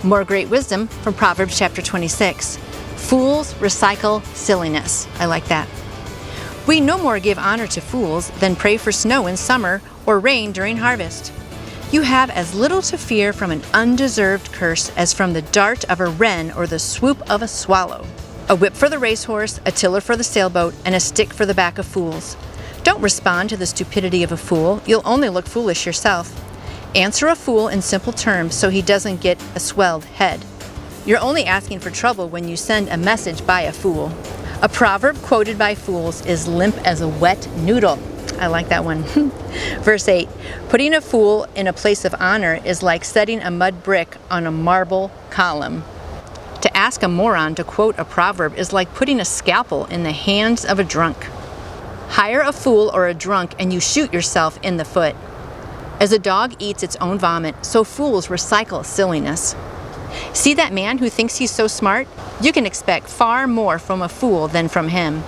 More great wisdom from Proverbs chapter 26. Fools recycle silliness. I like that. We no more give honor to fools than pray for snow in summer or rain during harvest. You have as little to fear from an undeserved curse as from the dart of a wren or the swoop of a swallow. A whip for the racehorse, a tiller for the sailboat, and a stick for the back of fools. Don't respond to the stupidity of a fool. You'll only look foolish yourself. Answer a fool in simple terms so he doesn't get a swelled head. You're only asking for trouble when you send a message by a fool. A proverb quoted by fools is limp as a wet noodle. I like that one. Verse 8, putting a fool in a place of honor is like setting a mud brick on a marble column. To ask a moron to quote a proverb is like putting a scalpel in the hands of a drunk. Hire a fool or a drunk and you shoot yourself in the foot. As a dog eats its own vomit, so fools recycle silliness. See that man who thinks he's so smart? You can expect far more from a fool than from him.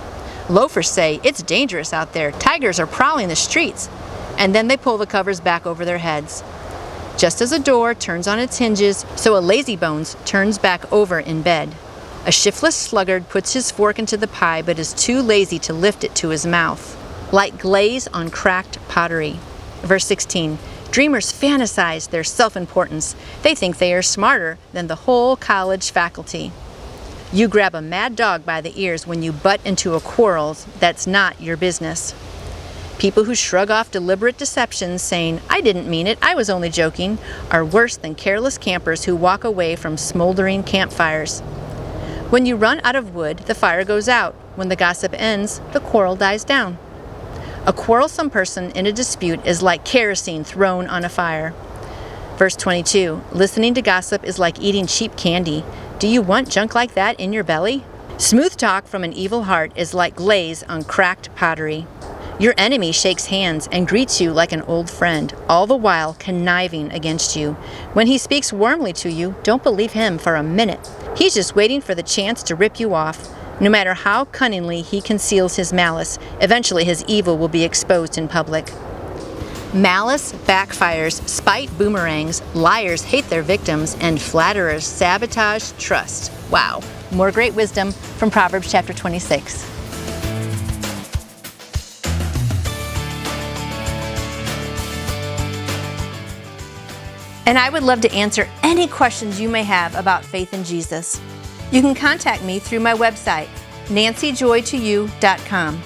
Loafers say, it's dangerous out there, tigers are prowling the streets, and then they pull the covers back over their heads. Just as a door turns on its hinges, so a lazybones turns back over in bed. A shiftless sluggard puts his fork into the pie but is too lazy to lift it to his mouth. Like glaze on cracked pottery. Verse 16, dreamers fantasize their self-importance. They think they are smarter than the whole college faculty. You grab a mad dog by the ears when you butt into a quarrel that's not your business. People who shrug off deliberate deceptions saying, I didn't mean it, I was only joking, are worse than careless campers who walk away from smoldering campfires. When you run out of wood, the fire goes out. When the gossip ends, the quarrel dies down. A quarrelsome person in a dispute is like kerosene thrown on a fire. Verse 22, listening to gossip is like eating cheap candy. Do you want junk like that in your belly? Smooth talk from an evil heart is like glaze on cracked pottery. Your enemy shakes hands and greets you like an old friend, all the while conniving against you. When he speaks warmly to you, don't believe him for a minute. He's just waiting for the chance to rip you off. No matter how cunningly he conceals his malice, eventually his evil will be exposed in public. Malice backfires, spite boomerangs, liars hate their victims, and flatterers sabotage trust. Wow. More great wisdom from Proverbs chapter 26. And I would love to answer any questions you may have about faith in Jesus. You can contact me through my website, nancyjoytoyou.com.